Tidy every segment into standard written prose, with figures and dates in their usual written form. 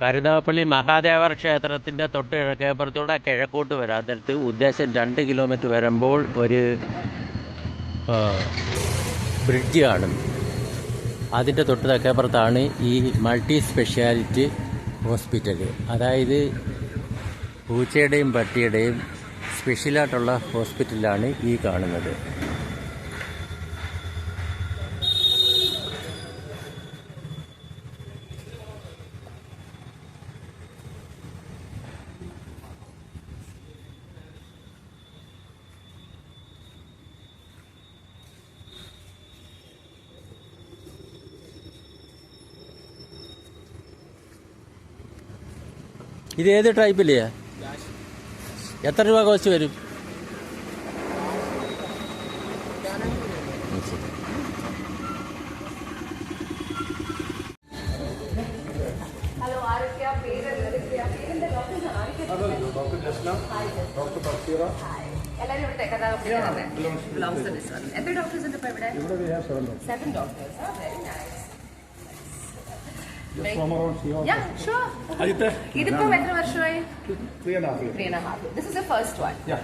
കരുനാഗപ്പള്ളി മഹാദേവർ ക്ഷേത്രത്തിൻ്റെ തൊട്ട് കിഴക്കേപ്പുറത്തൂടെ കിഴക്കോട്ട് വരാൻ നേരത്ത് ഉദ്ദേശം 2 കിലോമീറ്റർ വരുമ്പോൾ ഒരു ബ്രിഡ്ജ് കാണും. അതിൻ്റെ തൊട്ട് തെക്കേപ്പുറത്താണ് ഈ മൾട്ടി സ്പെഷ്യാലിറ്റി ഹോസ്പിറ്റൽ. അതായത് പൂച്ചയുടെയും പട്ടിയുടെയും സ്പെഷ്യലായിട്ടുള്ള ഹോസ്പിറ്റലാണ് ഈ കാണുന്നത്. ഇത് ഏത് ടൈപ്പിലെയാ? എത്ര രൂപ കോസ്റ്റ് വരും? Yeah, sure. ഇതിപ്പം എത്ര വർഷമായി? 3.5 years. This is the first one. Yeah.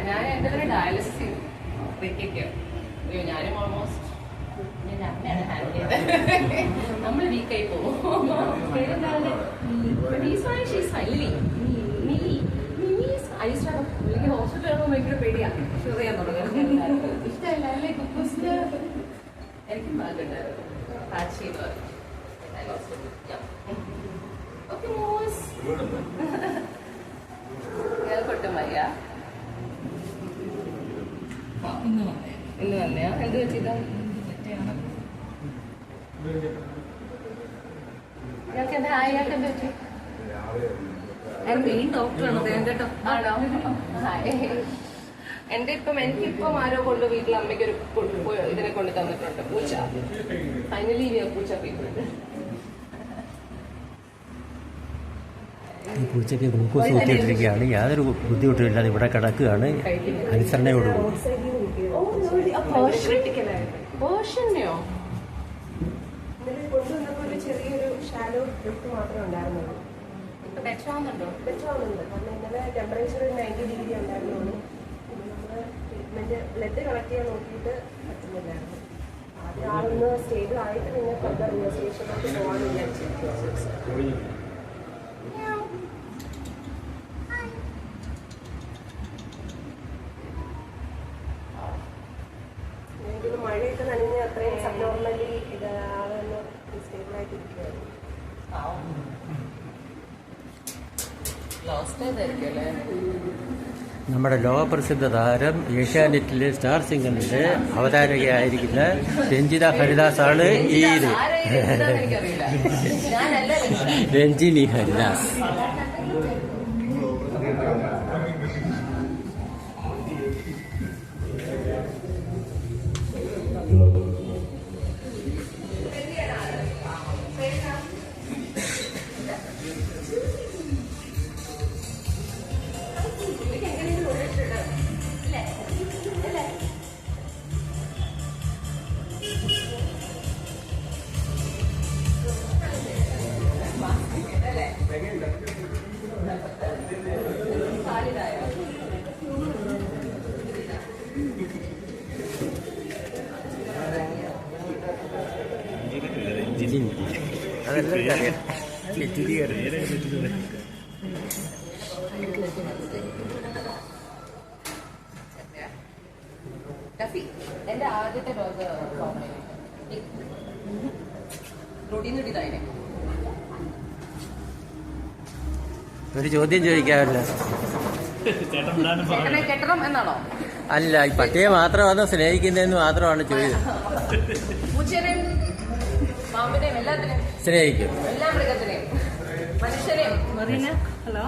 ഞാൻ എൻ്റെ തന്നെ ഡയാലിസിസ് ചെയ്തു. ഞാനും ഓൾമോസ്റ്റ് നമ്മൾ വീക്കായി പോകും. ഹോസ്പിറ്റലിൽ ഭയങ്കര പേടിയാ. ഷുഗർ ചെയ്യാൻ തുടങ്ങി. ഇഷ്ടമല്ല അല്ലേ കുക്കൂസിന്റെ? എനിക്കും ഭാഗമുണ്ടായിരുന്നു. കൊട്ടും വയ്യ. ഇന്ന് വന്നെയാ? എന്ത് വെച്ചിട്ടാ? ഇയാൾക്ക് എന്താ അയാൾക്ക് എന്താ പറ്റി? മെയിൻ ഡോക്ടറാണ് കേട്ടോ. ആണോ? എനിക്കിപ്പം ആരോ കൊണ്ട് വീട്ടിൽ അമ്മയ്ക്ക് ഒരു ഇതിനെ കൊണ്ട് തന്നിട്ടുണ്ട്, പൂച്ച. ഫൈനലി പൂച്ച ട്രീറ്റ്മെന്റ്. ഈ പൂച്ചയ്ക്ക് ഗ്ലൂക്കോസ് ഊറ്റിയിട്ടിരിക്കുകയാണ്. യാതൊരു ബുദ്ധിമുട്ടില്ലാതെ ഇവിടെ കിടക്കുകയാണ് അനുസരണയോടുകൂടി. ചെറിയൊരു ഷാഡോ ഡ്രിഫ്റ്റ് മാത്രമേ ഉണ്ടായിരുന്നുള്ളൂ. ഇപ്പൊ ബെറ്റർ ആവുന്നുണ്ടോ? ബെറ്റർ ആവുന്നുണ്ട്. കാരണം ഇന്നലെ ടെമ്പറേച്ചർ 90 ഡിഗ്രി ഉണ്ടായിരുന്നുള്ളൂ. നമ്മൾ ട്രീറ്റ്മെന്റ് ബ്ലഡ് കളക്ട് ചെയ്യാൻ നോക്കിയിട്ട് പറ്റുന്നില്ലായിരുന്നു. ആദ്യം ആളൊന്ന് സ്റ്റേബിൾ ആയിട്ട് പിന്നെ ഫർദർ ഇൻവെസ്റ്റിഗേഷനിലോട്ട് പോകാൻ വിചാരിച്ചു. മഴയൊക്കെ നനഞ്ഞ് അത്രയും സബ്നോർമലി ഇതാളൊന്ന് സ്റ്റേബിൾ ആയിട്ട് ഇരിക്കുകയായിരുന്നു. നമ്മുടെ ലോകപ്രസിദ്ധ താരം ഏഷ്യാനെറ്റിലെ സ്റ്റാർ സിംഗറിന്റെ അവതാരകയായിരിക്കുന്ന രഞ്ജിത ഹരിദാസാണ് ഈ ഇത്. രഞ്ജിനി ഹരിദാസ്. എന്റെ ആദ്യത്തെ ഡോഗ് ഒരു ചോദ്യം ചോദിക്കാമല്ലോ. കെട്ടണം എന്നാണോ? അല്ല, ഈ പട്ടിയെ മാത്രമാണോ സ്നേഹിക്കുന്നതെന്ന് മാത്രമാണ് ചോദിച്ചത്. പൂച്ചനെയും പാമ്പിനെയും എല്ലാത്തിനെയും സ്നേഹിക്കും. എല്ലാ മൃഗത്തിനെയും മനുഷ്യനെയും. ഹലോ,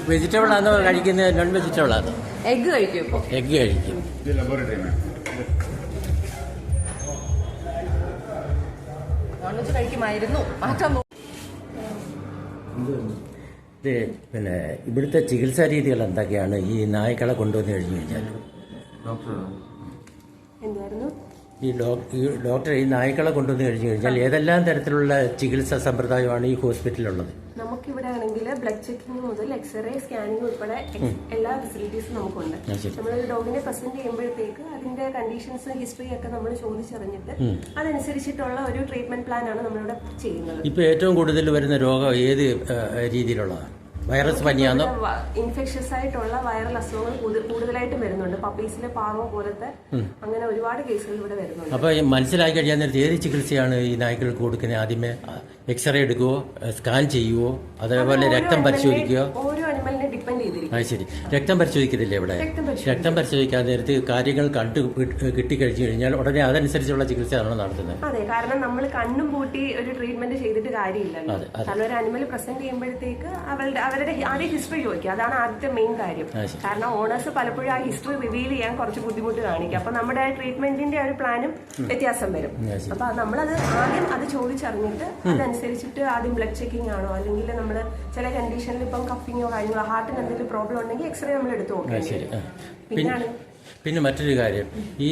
വെജിറ്റബിൾ ആണോ കഴിക്കുന്നത്? നോൺ വെജിറ്റബിൾ ആണോ? എഗ് കഴിക്കും. ഇപ്പൊ എഗ് കഴിക്കും. നോൺ വെജ് കഴിക്കുമായിരുന്നു, മാറ്റാൻ ഇത് പിന്നെ ഇവിടുത്തെ ചികിത്സാ രീതികൾ എന്തൊക്കെയാണ് ഈ നായ്ക്കളെ കൊണ്ടുവന്ന് കഴിഞ്ഞു കഴിഞ്ഞാൽ? എന്തായിരുന്നു ഈ ഡോക്ടർ ഈ നായ്ക്കളെ കൊണ്ടുവന്ന് കഴിഞ്ഞു കഴിഞ്ഞാൽ ഏതെല്ലാം തരത്തിലുള്ള ചികിത്സാ സമ്പ്രദായമാണ് ഈ ഹോസ്പിറ്റലിലുള്ളത്? നമുക്കിവിടെ ആണെങ്കിൽ ബ്ലഡ് ചെക്കിംഗ് മുതൽ എക്സ്റേ, സ്കാനിങ് ഉൾപ്പെടെ എല്ലാ ഫെസിലിറ്റീസും നമുക്കുണ്ട്. നമ്മളൊരു ഡോഗിനെ പ്രസന്റ് ചെയ്യുമ്പോഴത്തേക്ക് അതിന്റെ കണ്ടീഷൻസ്, ഹിസ്റ്ററി ഒക്കെ നമ്മൾ ചോദിച്ചറിഞ്ഞിട്ട് അതനുസരിച്ചിട്ടുള്ള ഒരു ട്രീറ്റ്മെന്റ് പ്ലാൻ ആണ് നമ്മളിവിടെ ചെയ്യുന്നത്. ഇപ്പൊ ഏറ്റവും കൂടുതൽ വരുന്ന രോഗം ഏത് രീതിയിലുള്ളതാണ്? വൈറസ് പനിയാണോ? ഇൻഫെക്ഷസ് ആയിട്ടുള്ള വൈറൽ അസുഖങ്ങൾ കൂടുതലായിട്ടും വരുന്നുണ്ട്. പപ്പീസിലെ പാവം പോലത്തെ അങ്ങനെ ഒരുപാട് കേസുകൾ ഇവിടെ വരുന്നുണ്ട്. അപ്പൊ മനസ്സിലാക്കി കഴിയാൻ നേരത്തെ ഏത് ചികിത്സയാണ് ഈ നായ്ക്കൾക്ക് കൊടുക്കുന്നത്? ആദ്യമേ എക്സ്റേ എടുക്കുവോ, സ്കാൻ ചെയ്യുവോ, അതേപോലെ രക്തം പരിശോധിക്കുകയോ? ഓരോ അനിമലിനെ ഡിപ്പെൻഡ് ചെയ്തിരിക്കും. അത് ശരി. രക്തം പരിശോധിക്കുന്നില്ലേ ഇവിടെ? രക്തം പരിശോധിക്കാൻ നേരത്ത് കാര്യങ്ങൾ കിട്ടിക്കഴിഞ്ഞു കഴിഞ്ഞാൽ ഉടനെ അതനുസരിച്ചുള്ള ചികിത്സയാണോ നടത്തുന്നത്? അതെ, കാരണം നമ്മൾ കണ്ണും പൂട്ടി ഒരു ട്രീറ്റ്മെന്റ് ചെയ്തിട്ട് കാര്യമില്ലല്ലോ. കാരണം ഒരു അനിമൽ പ്രസന്റ് ചെയ്യുമ്പോഴത്തേക്ക് അവരുടെ ആദ്യം ഹിസ്റ്ററി ചോദിക്കുക. അതാണ് ആദ്യത്തെ മെയിൻ കാര്യം. കാരണം ഓണേഴ്സ് പലപ്പോഴും ആ ഹിസ്റ്ററി റിവീൽ ചെയ്യാൻ കുറച്ച് ബുദ്ധിമുട്ട് കാണിക്കും. അപ്പൊ നമ്മുടെ ട്രീറ്റ്മെന്റിന്റെ ഒരു പ്ലാനും വ്യത്യാസം വരും. അപ്പൊ നമ്മളത് ആദ്യം അത് ചോദിച്ചറിഞ്ഞിട്ട് അതനുസരിച്ചിട്ട് ആദ്യം ബ്ലഡ് ചെക്കിംഗ് ആണോ, അല്ലെങ്കിൽ നമ്മൾ ചില കണ്ടീഷനിൽ ഇപ്പം കഫിങ്ങോ കാര്യങ്ങളോ ഹാർട്ടിന് എന്തെങ്കിലും പ്രോബ്ലം ഉണ്ടെങ്കിൽ എക്സ്റേ നമ്മൾ എടുത്തു നോക്കാം. പിന്നെ മറ്റൊരു കാര്യം, ഈ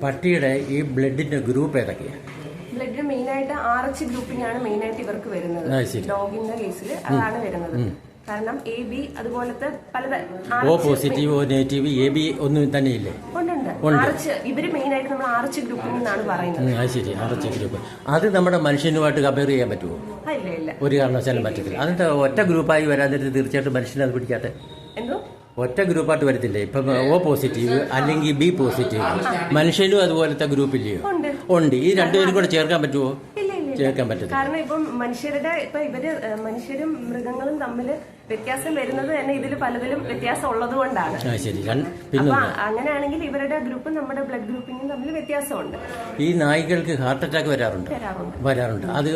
പട്ടിയുടെ ഈ ബ്ലഡിന്റെ ഗ്രൂപ്പ് ഏതൊക്കെയാണ്? ബ്ലഡ് മെയിൻ ആയിട്ട് RH ഗ്രൂപ്പിംഗ് ആണ് മെയിൻ ആയിട്ട് ഇവർക്ക് വരുന്നത്. ഡോഗിന്റെ കേസിൽ അതാണ് വരുന്നത്. കാരണം AB അതുപോലത്തെ പല O positive, O negative, AB ഒന്നും തന്നെ ഇല്ലേ? ഇവര് മെയിൻ ആയിട്ട് നമ്മൾ RH ഗ്രൂപ്പിംഗ് എന്നാണ് പറയുന്നത്. ശരി, RH ഗ്രൂപ്പ്. അത് നമ്മുടെ മനുഷ്യനുമായിട്ട് കമ്പയർ ചെയ്യാൻ പറ്റുമോ? ഇല്ല, ഒരു കാരണവശാലും പറ്റത്തില്ല. അതിന്റെ ഒറ്റ ഗ്രൂപ്പായി വരാൻ നേരത്തെ തീർച്ചയായിട്ടും മനുഷ്യനെ അത് പിടിക്കാത്ത ഒറ്റ ഗ്രൂപ്പായിട്ട് വരത്തില്ലേ? ഇപ്പം O പോസിറ്റീവ് അല്ലെങ്കിൽ B പോസിറ്റീവ്, മനുഷ്യനും അതുപോലത്തെ ഗ്രൂപ്പില്ലയോ? ഉണ്ട്. ഈ രണ്ടുപേരും കൂടെ ചേർക്കാൻ പറ്റുമോ? ചേർക്കാൻ പറ്റും. കാരണം ഇപ്പം മനുഷ്യരും മൃഗങ്ങളും തമ്മിൽ വ്യത്യാസം വരുന്നത് തന്നെ ഇതിൽ പലതിലും വ്യത്യാസം ഉള്ളത് കൊണ്ടാണ്. അപ്പൊ അങ്ങനെയാണെങ്കിൽ ഇവരുടെ ഗ്രൂപ്പും നമ്മുടെ ബ്ലഡ് ഗ്രൂപ്പിങ്ങും തമ്മിൽ വ്യത്യാസമുണ്ട്. ഈ നായ്ക്കൾക്ക് ഹാർട്ട് അറ്റാക്ക് വരാറുണ്ട്. അത്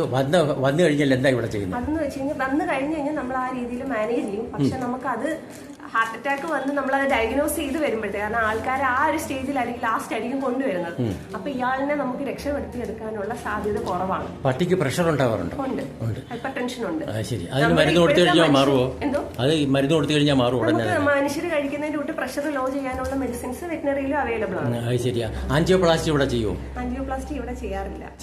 വന്നു കഴിഞ്ഞാൽ എന്താ ഇവിടെ ചെയ്യുന്നത്? അതെന്ന് വെച്ച് കഴിഞ്ഞാൽ വന്നു കഴിഞ്ഞു കഴിഞ്ഞാൽ നമ്മൾ ആ രീതിയിൽ മാനേജ് ചെയ്യും. പക്ഷെ നമുക്കത് ഹാർട്ട് അറ്റാക്ക് വന്ന് നമ്മളത് ഡയഗ്നോസ് ചെയ്ത് വരുമ്പോഴത്തേ, കാരണം ആൾക്കാർ ആ ഒരു സ്റ്റേജിലായിരിക്കും ലാസ്റ്റ് ആയിരിക്കും കൊണ്ടുവരുന്നത്. അപ്പൊ ഇയാളിനെ നമുക്ക് രക്ഷപ്പെടുത്തിയെടുക്കാനുള്ള സാധ്യത കുറവാണ്. പട്ടിക്ക് പ്രഷർ ഉണ്ടാവാറുണ്ട്? ഉണ്ട്. ഹൈപ്പർ ടെൻഷൻ ഉണ്ട്. ശരി. അതിന് മരുന്ന് കൊടുത്തു കഴിഞ്ഞാൽ മാറുമോ? അത് മരുന്ന് കൊടുത്തു കഴിഞ്ഞാൽ മാറും ഉടനെ? മനുഷ്യർ കഴിക്കുന്നതിന്റെ കൂട്ട് പ്രഷർ ലോ ചെയ്യാനുള്ള മെഡിസിൻസ് വെറ്റിനറിയിലും അവൈലബിൾ ആണ്. അത് ശരിയാ. ആൻജിയോപ്ലാസ്റ്റി ഇവിടെ ചെയ്യുമോ? ആൻജിയോപ്ലാസ്റ്റി ഇവിടെ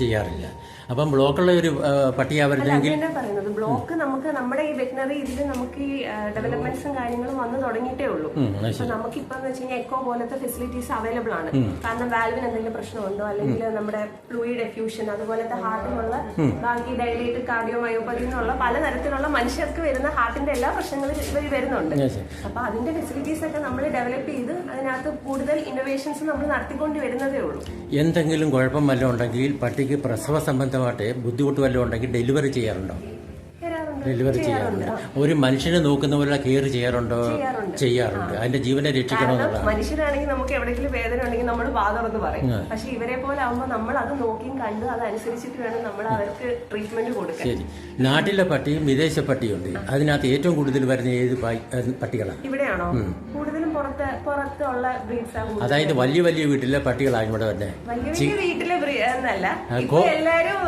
ചെയ്യാറില്ല. അപ്പം ബ്ലോക്കുള്ള ഒരു പട്ടിയാ വരുന്നെങ്കിൽ പറയുന്നത് ബ്ലോക്ക് നമുക്ക് നമ്മുടെ ഈ വെറ്റിനറി ഇതിൽ നമുക്ക് ഈ ഡെവലപ്മെന്റ്സും കാര്യങ്ങളും വന്നു തുടങ്ങിയിട്ടേ ഉള്ളൂ. അപ്പൊ നമുക്കിപ്പോ എന്ന് വെച്ച് കഴിഞ്ഞാൽ എക്കോ പോലത്തെ ഫെസിലിറ്റീസ് അവൈലബിൾ ആണ്. കാരണം വാൽവിന് എന്തെങ്കിലും പ്രശ്നമുണ്ടോ, അല്ലെങ്കിൽ നമ്മുടെ ഫ്ലൂയിഡ് എഫ്യൂഷൻ, അതുപോലത്തെ ഹാർട്ടിനുള്ള ബാക്കി ഡയലേറ്റഡ് കാർഡിയോമയോപ്പതി എന്നുള്ള പലതരത്തിലുള്ള മനുഷ്യർക്ക് വരുന്ന ഹാർട്ടിന്റെ എല്ലാ പ്രശ്നങ്ങളും ഇവർ വരുന്നുണ്ട്. അപ്പൊ അതിന്റെ ഫെസിലിറ്റീസ് ഒക്കെ നമ്മൾ ഡെവലപ്പ് ചെയ്ത് അതിനകത്ത് കൂടുതൽ ഇന്നോവേഷൻസ് നമ്മൾ നടത്തിക്കൊണ്ട് വരുന്നതേ ഉള്ളൂ. എന്തെങ്കിലും കുഴപ്പം വല്ലതും ഉണ്ടെങ്കിൽ പട്ടിക്ക് പ്രസവ സംബന്ധമായിട്ട് ബുദ്ധിമുട്ട് വല്ലതും ഉണ്ടെങ്കിൽ ഡെലിവറി ചെയ്യാറുണ്ടോ? ഒരു മനുഷ്യനെ നോക്കുന്ന പോലെ കെയർ ചെയ്യാറുണ്ട്. അതിന്റെ ജീവനെ രക്ഷിക്കണമെന്നുള്ളത്. മനുഷ്യരാണെങ്കിൽ നമുക്ക് എവിടെയെങ്കിലും വേദന ഉണ്ടെങ്കിൽ നമ്മൾ വാതറന്ന് പറയും. പക്ഷെ ഇവരെ പോലെ ആവുമ്പോൾ നമ്മൾ അത് നോക്കിയും കണ്ട് അതനുസരിച്ചിട്ട് വേണം നമ്മൾ അവർക്ക് ട്രീറ്റ്മെന്റ് കൊടുക്കാൻ. ശരി. നാട്ടിലെ പട്ടിയും വിദേശ പട്ടിയുണ്ട്. അതിനകത്ത് ഏറ്റവും കൂടുതൽ വരുന്ന ഏത് പട്ടികളാണ്? ഇവിടെയാണോ? കൂടുതലും പുറത്തുള്ള ബ്രീഡ്സ്. അതായത് വലിയ വലിയ വീട്ടിലെ പട്ടികളാണ് ഇവിടെ തന്നെ. വലിയ വീട്ടിലെ എന്നല്ല, എല്ലാരും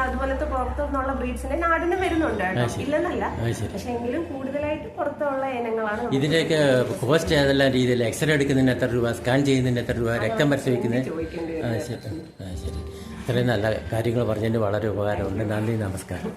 അതുപോലത്തെ പുറത്തുനിന്നുള്ള ബ്രീഡ്സിന്റെ നാടിന് വരുന്നുണ്ട്, ഇല്ലെന്നല്ല. പക്ഷെ എങ്കിലും കൂടുതലായിട്ട് പുറത്തുള്ള ഇനങ്ങളാണ്. ഇതിന്റെയൊക്കെ കോസ്റ്റ് ഏതെല്ലാം രീതിയിൽ? എക്സ്റേ എടുക്കുന്നതിന് എത്ര രൂപ? സ്കാൻ ചെയ്യുന്നതിന് എത്ര രൂപ? രക്തം പരിശോധിക്കുന്നതിന്? ശരി. ഇത്രയും നല്ല കാര്യങ്ങൾ പറഞ്ഞതിന് വളരെ ഉപകാരമുണ്ട്. നന്ദി, നമസ്കാരം.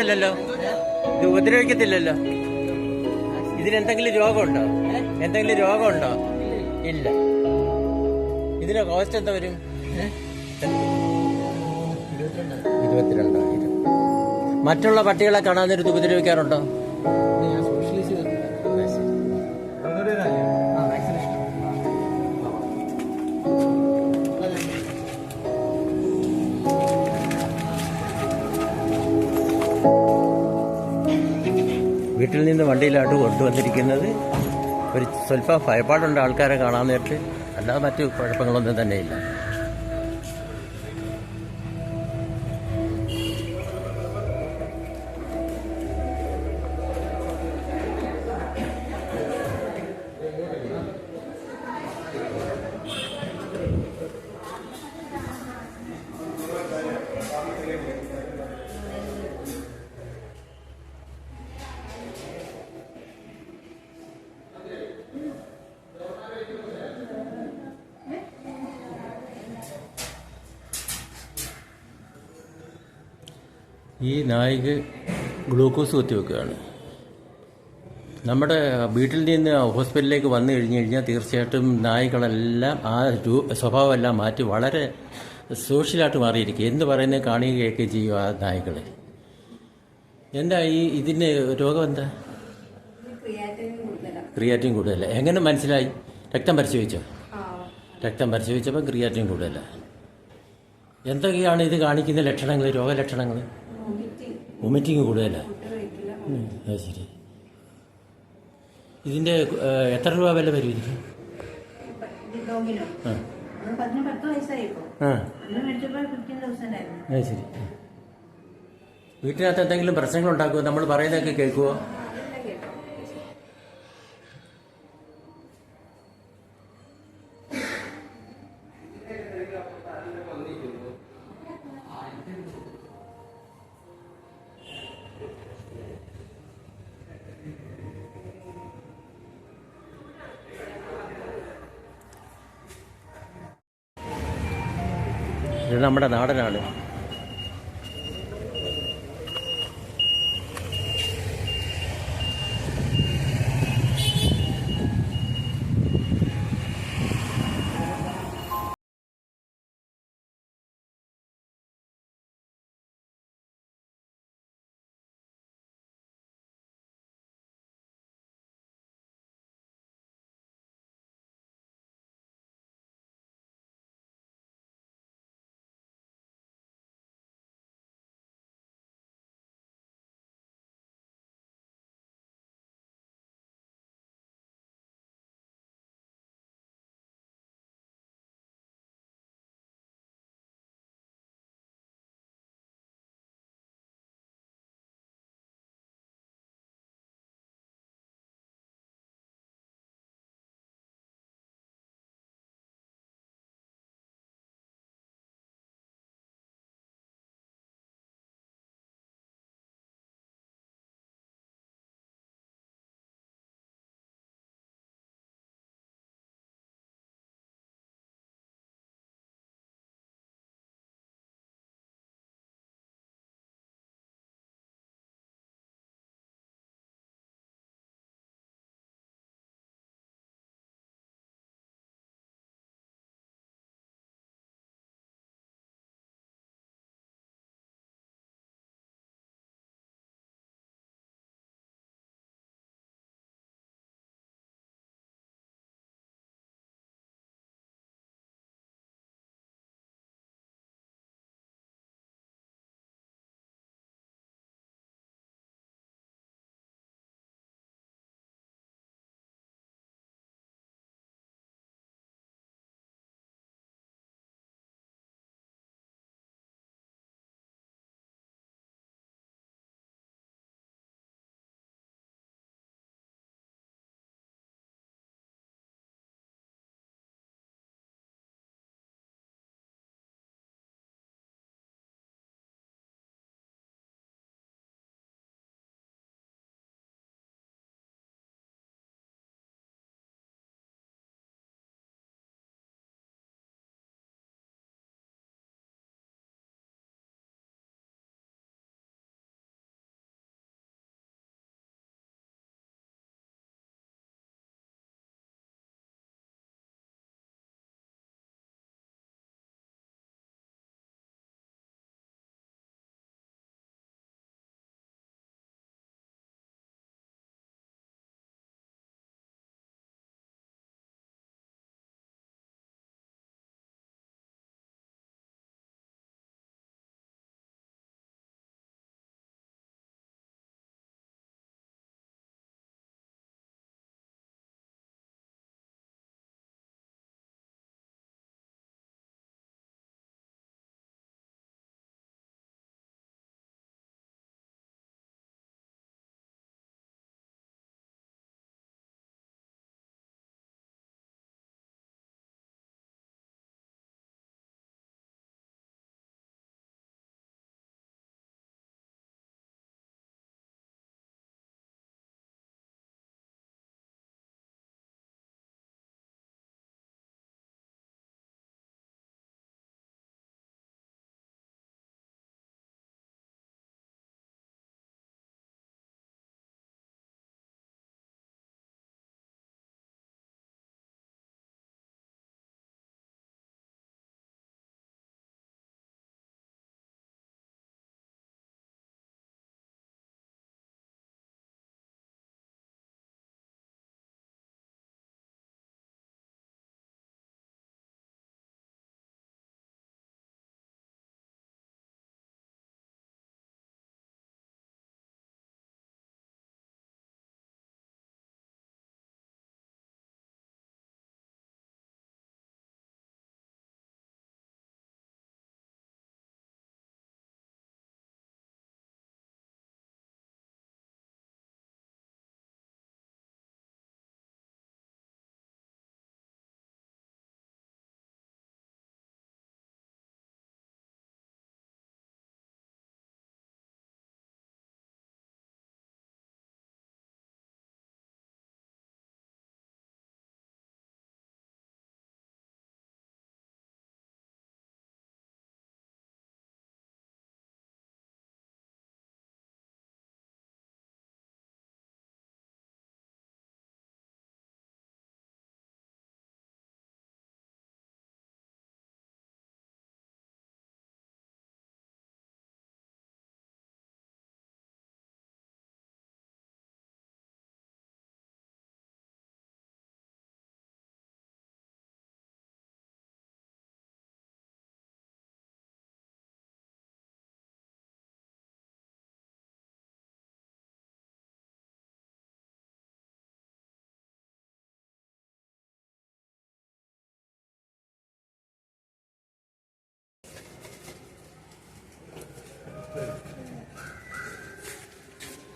ഉപദ്രവിക്കത്തില്ലല്ലോ, ഇത് ഉപദ്രവിക്കത്തില്ലല്ലോ. ഇതിനെന്തെങ്കിലും രോഗമുണ്ടോ? എന്തെങ്കിലും രോഗമുണ്ടോ? ഇല്ല. ഇതിന് കോസ്റ്റ് എന്താ വരും? 22,000. മറ്റുള്ള പട്ടികളെ കാണാൻ നേരത്ത് ഉപദ്രവിക്കാറുണ്ടോ? വീട്ടിൽ നിന്ന് വണ്ടിയിലായിട്ട് കൊണ്ടുവന്നിരിക്കുന്നത് ഒരു സ്വല്പം ഭയപ്പാടുണ്ട് ആൾക്കാരെ കാണാൻ നേരിട്ട്, അല്ലാതെ മറ്റു കുഴപ്പങ്ങളൊന്നും തന്നെയില്ല. ഈ നായ്ക്ക് ഗ്ലൂക്കോസ് കുത്തിവെക്കുകയാണ്. നമ്മുടെ വീട്ടിൽ നിന്ന് ഹോസ്പിറ്റലിലേക്ക് വന്നു കഴിഞ്ഞ് കഴിഞ്ഞാൽ തീർച്ചയായിട്ടും നായ്ക്കളെല്ലാം ആ സ്വഭാവമെല്ലാം മാറ്റി വളരെ സോഷ്യലായിട്ട് മാറിയിരിക്കും. എന്ത് പറയുന്നത് കാണുകയും കേൾക്കുകയും ചെയ്യും ആ നായ്ക്കൾ. എന്താ ഇതിന് രോഗം എന്താ? ക്രിയാറ്റിൻ കൂടുതലല്ല. എങ്ങനെ മനസ്സിലായി? രക്തം പരിശോധിച്ചോ? രക്തം പരിശോധിച്ചപ്പോൾ ക്രിയാറ്റിൻ കൂടുതലല്ല. എന്തൊക്കെയാണ് ഇത് കാണിക്കുന്ന ലക്ഷണങ്ങൾ, രോഗലക്ഷണങ്ങൾ? വൊമിറ്റിങ് കൂടുതലല്ല. അത് ശരി. ഇതിൻ്റെ എത്ര രൂപ വില വരും ഇതിന്? അത് ശരി. വീട്ടിനകത്ത് എന്തെങ്കിലും പ്രശ്നങ്ങൾ ഉണ്ടാക്കുമോ? നമ്മൾ പറയുന്നതൊക്കെ കേൾക്കുമോ? ഇത് നമ്മുടെ നാടനാണ്.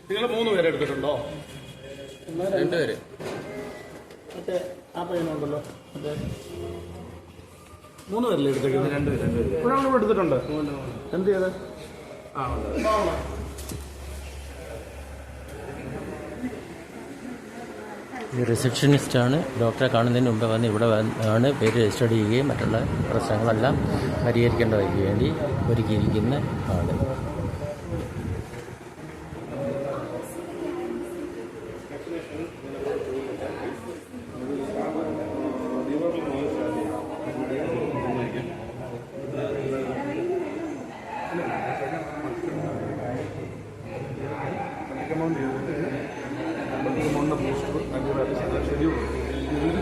നിങ്ങൾ 3 പേരെ എടുത്തിട്ടുണ്ടോ? 2 പേര്. മറ്റേ ആ പയ്യനുണ്ടല്ലോ, മറ്റേ 3 പേരല്ലേ എടുത്തേക്കുന്നത്? 2 പേര്. ഒരാൾ കൂടെ എടുത്തിട്ടുണ്ട്. എന്ത് ചെയ്ത്? ഈ റിസപ്ഷനിസ്റ്റാണ് ഡോക്ടറെ കാണുന്നതിന് മുമ്പ് വന്ന് ഇവിടെ ആണ് പേര് രജിസ്റ്റർ ചെയ്യുകയും മറ്റുള്ള പ്രശ്നങ്ങളെല്ലാം പരിഹരിക്കേണ്ടതിന് വേണ്ടി ഒരുക്കിയിരിക്കുന്ന ആള്.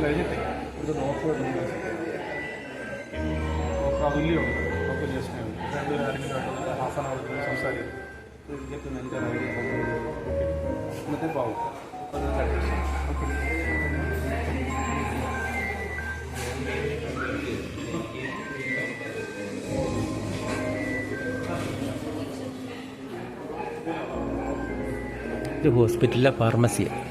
കഴിഞ്ഞിട്ടേ ഇത് ഡോക്ടർ അതുല്യമുണ്ട്. ഡോക്ടർ ജസ്റ്റ് ആരെങ്കിലും ഹാഫ് ആൻ അവർ സംസാരിക്കും. എന്നിട്ട് പാവും ഇത് ഹോസ്പിറ്റലിലെ ഫാർമസിയാണ്.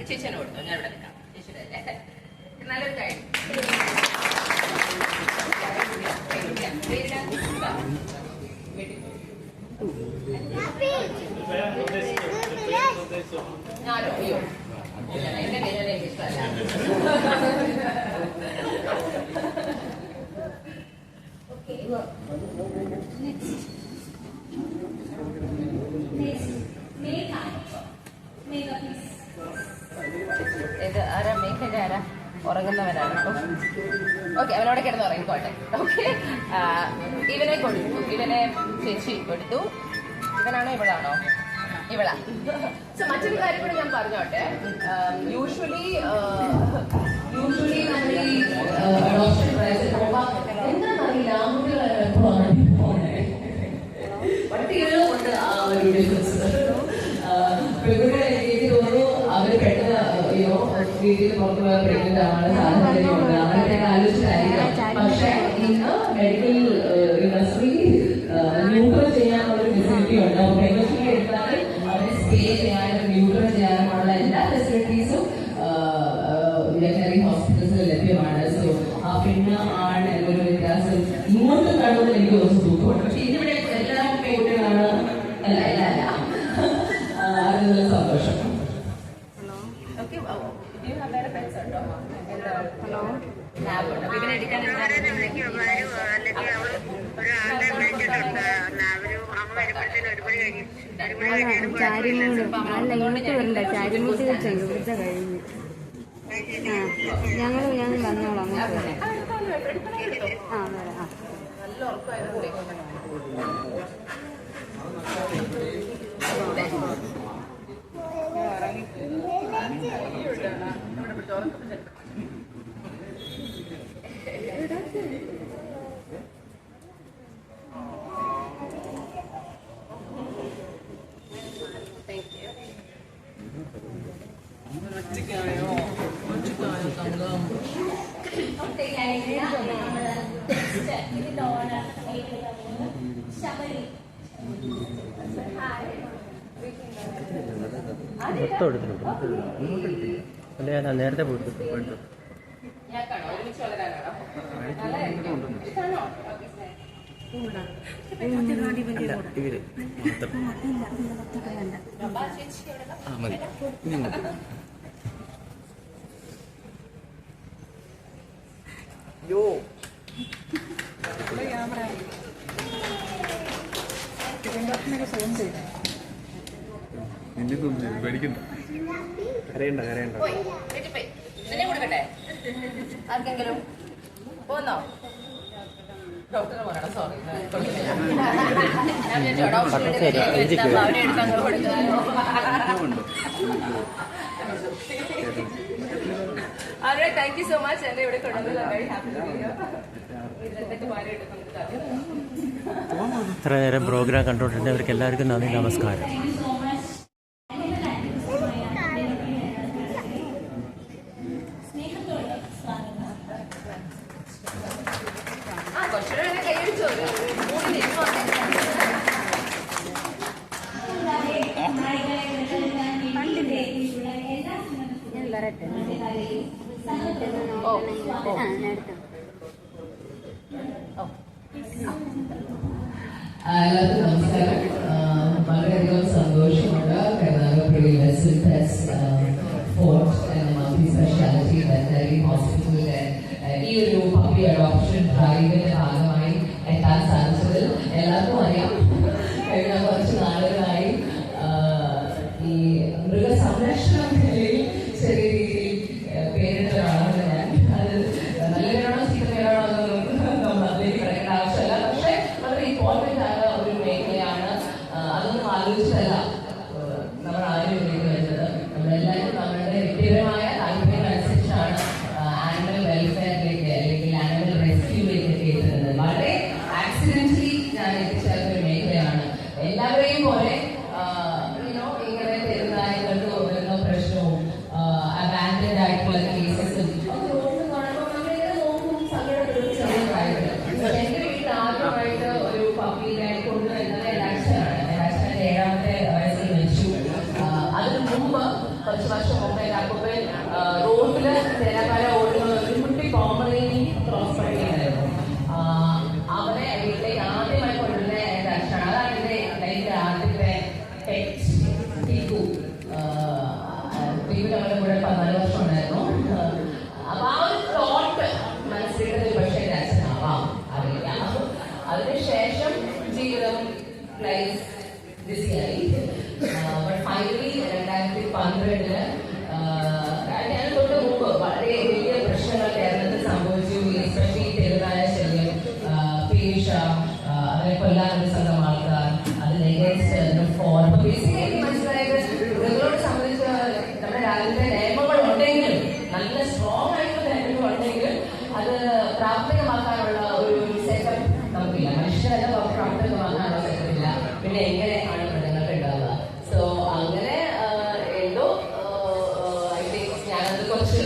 ചേച്ചിനെ കൊടുത്തു, ഞാൻ ഇവിടെ നിൽക്കാം. ചേച്ചിയുടെ നല്ലൊരു കാര്യം. ഞാനോ അയ്യോ എന്റെ പേരെ ഇഷ്ടമല്ല. ഇത് ആരാ മേഘന്റെ ആരാ? ഉറങ്ങുന്നവരാണ്. ഓക്കെ, അവനോടെ കിടന്ന് ഉറങ്ങിക്കോട്ടെ. ഓക്കെ, ഇവനെ കൊടുത്തു, ഇവനെ ചേച്ചി കൊടുത്തു. ഇവനാണോ ഇവളാണോ? ഇവളാ. സോ മറ്റൊരു കാര്യം കൂടി ഞാൻ പറഞ്ഞോട്ടെ. യൂഷ്വലി നമ്മൾ ഈ അഡോപ്ഷൻ പ്രൈസിൽ പോകുമ്പോൾ എന്താണെന്നറിയില്ല, പട്ടികളുണ്ട് ആ ഒരു ഡിഫറൻസ്. പെൺകുട്ടികളെ എനിക്ക് തോന്നുന്നു അവർ പെട്ടെന്ന് വീട്ടിൽ പുറത്തു പോയാൽ പ്രഗ്നന്റ് ആവാനുള്ള സാധ്യതയുണ്ട്. അവരൊക്കെ ആലോചിച്ചായിരിക്കാം. പക്ഷെ ഇന്ന് മെഡിക്കൽ ഇൻഡസ്ട്രി ന്യൂട്രൽ ചെയ്യാനുള്ള ഒരു ഫെസിലിറ്റി ഉണ്ട്. പ്രഗ്നൻസി എടുത്താൽ അവരെ സ്റ്റേ ചെയ്യാനും ന്യൂട്രൽ ചെയ്യാനുമുള്ള എല്ലാ ഫെസിലിറ്റീസും വെറ്ററിനറി ഹോസ്പിറ്റൽസിൽ ലഭ്യമാണ്. സോ ആ പെണ്ണ് ആണ് എന്നൊരു വ്യത്യാസം ഇങ്ങോട്ട് കാണുമ്പോൾ എനിക്ക് കുറച്ച് ദുഃഖമുണ്ട്. പക്ഷെ ഇതിവിടെ എല്ലാവരും പെറ്റ്സ് ഉണ്ടോ? ഹലോ, ലാബ് ഉണ്ടോ? ഇവനെ എടുക്കാൻ ചാരിമൂട് അല്ല ഇങ്ങോട്ട് വരണ്ട, ചാരിമൂട്ട് കഴിഞ്ഞു ഇവിടുത്തെ കഴിഞ്ഞു. ഞങ്ങൾ വന്നോളാം അങ്ങോട്ട് വരാം. വരാം. നല്ല ഉറക്കമായിരുന്നു. മൊത്തം എടുത്തിട്ടുണ്ട്, ഇങ്ങോട്ട് എടുത്തില്ല. അല്ല ഞാൻ നേരത്തെ പോയിട്ട് ഇവര് മതി. യോ പേടിക്കണ്ട, കരയണ്ട കരയണ്ട. കൊടുക്കട്ടെ ആർക്കെങ്കിലും? പോന്നോ? ഡോക്ടറെ പറയണം. സോറി, അവരെ എടുക്കാൻ കൊടുക്കാനോ? അവരെ താങ്ക് യു സോ മച്ച്. എന്നെ ഇവിടെ കൊണ്ടുവന്നത് ഇത്ര നേരം പ്രോഗ്രാം കണ്ടുകൊണ്ടിരുന്നവർക്ക് എല്ലാവർക്കും നന്ദി, നമസ്കാരം. എല്ലാവർക്കും നമസ്കാരം. വളരെയധികം സന്തോഷമുണ്ട്. കരുനാഗപ്പള്ളി വെസൽ ടെസ്റ്റ് ഫോർട്ട് എന്ന മൾട്ടി സ്പെഷ്യാലിറ്റി വെറ്ററിനറി ഹോസ്പിറ്റലിലെ ഈ ഒരു പപ്പി അഡോപ്ഷൻ ഡ്രൈവിന്റെ ഭാഗമായി എത്താൻ സാധിച്ചതിൽ എല്ലാവർക്കും അറിയാം, കഴിഞ്ഞ കുറച്ച് നാളുകളായി ഈ മൃഗസംരക്ഷണ മേഖലയിൽ ചെറിയ രീതിയിൽ പേരിട്ട ഒരാളാണ് ഞാൻ. അത് നല്ല പേരാണോ ചീത്ത പേരാണോ എന്നൊന്നും നമ്മൾ അതിലേക്ക് പറയേണ്ട ആവശ്യമല്ല. പക്ഷെ വളരെ ഇമ്പോർട്ടൻ്റ് ആയ ഒരു മേഖലയാണ്. അതൊന്നും ആലോചിച്ചതല്ല നമ്മൾ ആരും ഇതിലേക്ക് വരുന്നത്. നമ്മളെല്ലാവരും നമ്മളുടെ വ്യക്തിപരമായ താല്പര്യം അനുസരിച്ചാണ് ആനിമൽ വെൽഫെയറിലേക്ക് അല്ലെങ്കിൽ ആനിമൽ റെസ്ക്യൂവിലേക്ക് എത്തുന്നത്. വളരെ ആക്സിഡന്റലി ഞാൻ എത്തിച്ചേർന്ന ഒരു മേഖലയാണ്. എല്ലാവരെയും പോലെ ഇങ്ങനെ തെരുനായകൾക്ക് വരുന്ന പ്രശ്നവും അബാൻഡൻഡ് ആയിട്ടുള്ള കേസസും റോഡ് കാണുമ്പോൾ നമ്മളിങ്ങനെ നോക്കും, സങ്കടപ്പെടും ചെറിയ പ്രായത്തിൽ. എന്റെ വീട്ടിൽ ആദ്യമായിട്ട് ഒരു പപ്പീനെ കൊണ്ടുവരുന്നത് എൻ്റെ അച്ഛനാണ്. എൻ്റെ അച്ഛൻ്റെ 7ാമത്തെ വയസ്സിൽ വെച്ചു. അതിന് മുമ്പ് കുറച്ച് വർഷം മുമ്പ് എൻ്റെ അപ്പൂപ്പൻ റോഡില് തേരാപ്പാര ഓടുന്ന ഒരു കുട്ടി കോമറേനി ക്രോസ് പണിയായിരുന്നു. അവനെ വീട്ടിലേക്ക് ആദ്യമായി കൊണ്ടുവരുന്ന എൻ്റെ അച്ഛനാണ്. അതാണ് എൻ്റെ ആദ്യത്തെ പെറ്റ് ടീക്കു. ടീക്കു നമ്മുടെ കൂടെ 14 വർഷം ഉണ്ടായിരുന്നു. അപ്പൊ ആ ഒരു തോട്ട് മനസ്സിലിട്ടത് പക്ഷേ എൻ്റെ അച്ഛനാവാം, അറിയില്ല. അതിനുശേഷം ജീവിതം ബിസിയായി. ഫൈനലി 2012 ഞാൻ തൊട്ട് മുമ്പ് വളരെ വലിയ പ്രശ്നങ്ങൾ കേരളത്തിൽ സംഭവിച്ചു. എസ്പെഷ്യലി തെരുനായ ശല്യം, പേഷ, അതിനെ കൊല്ലാനുള്ള സ്വന്തം ആൾക്കാർ, അതിന് ബേസിക്കലി മനസ്സിലായത് മൃഗങ്ങളോട് സംബന്ധിച്ച് നമ്മുടെ രാജ്യത്തെ നിയമങ്ങൾ ഉണ്ടെങ്കിലും, നല്ല സ്ട്രോങ് ആയിട്ടുള്ള നിയമങ്ങൾ ഉണ്ടെങ്കിലും അത് പ്രാവർത്തികമാക്കാനുള്ള ഒരു സെറ്റപ്പ് നമുക്കില്ല. മനുഷ്യരെല്ലാം പ്രാവർത്തികമാക്കാനുള്ള സെറ്റപ്പ് ഇല്ല. പിന്നെ എങ്ങനെയാണ് മൃഗങ്ങൾക്ക് ഉണ്ടാവുക? സോ അങ്ങനെ എന്തോ ഞാനത് കുറച്ച്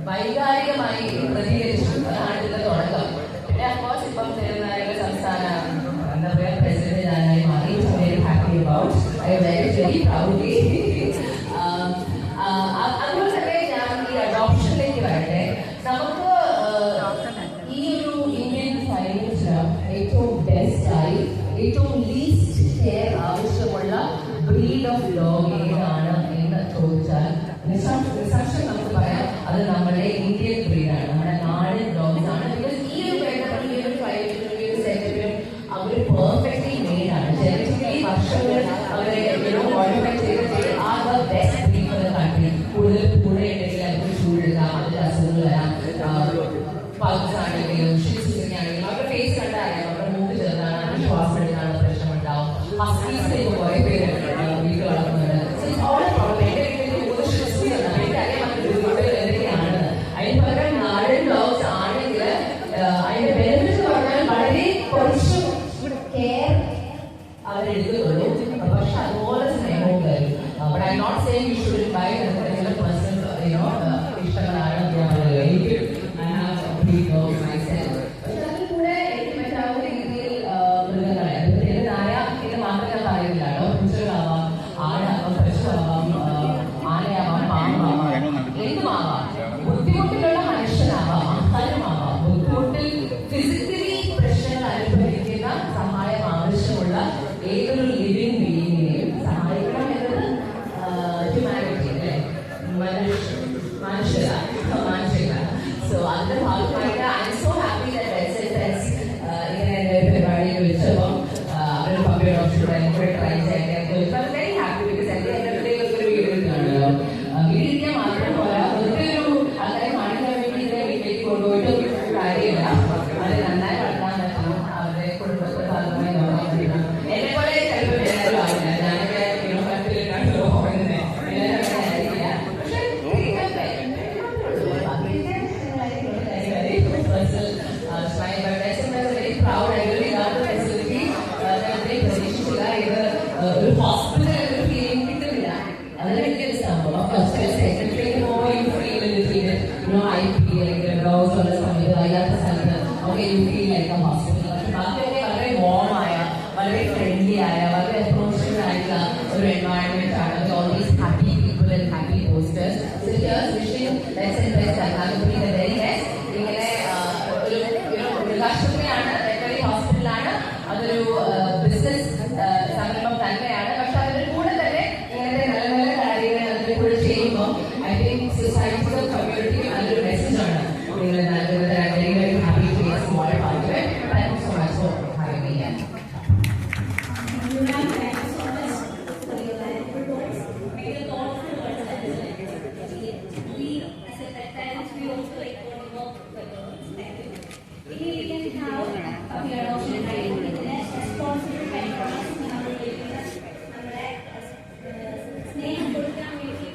വൈകാരികമായി പ്രതികരിച്ചു. അതാണ് ഇതിന്റെ തുടക്കം. പിന്നെ അഫ്കോഴ്സ് ഇപ്പം തെരുനായക സംസ്ഥാന എന്താ പറയുക പ്രസിഡന്റ് ഞാനായി മാറി. Very happy about. I am very proudly. അതുപോലെ തന്നെ ഞാൻ ഈ അഡോപ്ഷനിലേക്ക് വരട്ടെ. നമുക്ക് ഈ ഒരു ഇന്ത്യൻ ഫൈനൽസ് ഏറ്റവും ബെസ്റ്റായി ഏറ്റവും ലീസ്റ്റ് കെയർ ആവശ്യമുള്ള ബ്രീഡ് ഓഫ് ഡോഗ് ഏതാണ് എന്ന് ചോദിച്ചാൽ നിസ്സംശയം അതിന്റെ ഭാഗമായിട്ട് I M so happy that ഇങ്ങനെ എന്റെ പരിപാടിയിൽ വിളിച്ചപ്പോൾ അവരുടെ പബ്ലിക് ഓപ്ഷൻ ട്രൈ ചെയ്യാൻ വെരി ഹാപ്പി ബിക്കോസ് എന്റെ ഒരു വീഡിയോ കാണുമല്ലോ വീട്ടിൽ മാത്രം പോരാ വെറുതെ ഒരു ആൾക്കാരെ കാണിക്കാൻ വേണ്ടി ഇതിനെ വീട്ടിലേക്ക് കൊണ്ടുപോയിട്ട് കാര്യമില്ല അത് നന്നായി വളർത്താൻ പറ്റും അവരുടെ കുടുംബത്തെ ഭാഗമായി നോക്കാൻ പറ്റും എന്നെ പോലെ ചിലപ്പോൾ എല്ലാവരും ആവില്ല ഞാനൊക്കെ പറ്റില്ലാണ്ടോ ഒരു ഹോസ്പിറ്റൽ ഒരു ഫീലിംഗ് കിട്ടുന്നില്ല അതാണ് വലിയൊരു സംഭവം സെക്രട്ടറിക്ക് ഐ പി അല്ലെങ്കിൽ ഡോസ് ഉള്ള സമയത്ത് വയ്യാത്ത സ്ഥലത്ത് ഒക്കെ you feel like A hospital ബാക്കിയൊക്കെ വളരെ വോമായ വളരെ ഫ്രണ്ട്ലി ആയ വളരെ അപ്രോച്ചബിൾ ആയിട്ടുള്ള ഒരു എൻവയൺമെന്റ് ആണ് always happy people and happy posters ഇങ്ങനെ ഒരു മൃഗാശുപത്രിയാണ് വെറ്ററിനറി ഹോസ്പിറ്റലാണ് അതൊരു ബിസിനസ് സംരംഭം തന്നെയാണ് പക്ഷെ അതിന്റെ കൂടെ തന്നെ ഇങ്ങനത്തെ നല്ല നല്ല കാര്യങ്ങൾ അതിന്റെ കൂടെ ചെയ്യുമ്പോൾ ഐ തിങ്ക് സൊസൈറ്റിക്കും കമ്മ്യൂണിറ്റിക്കും നല്ലൊരു മെസ്സേജ് ആണ് നിങ്ങൾ നൽകുന്നത് very happy to be small part thank you so much for having me here സ്നേഹം കൊടുക്കാൻ വേണ്ടി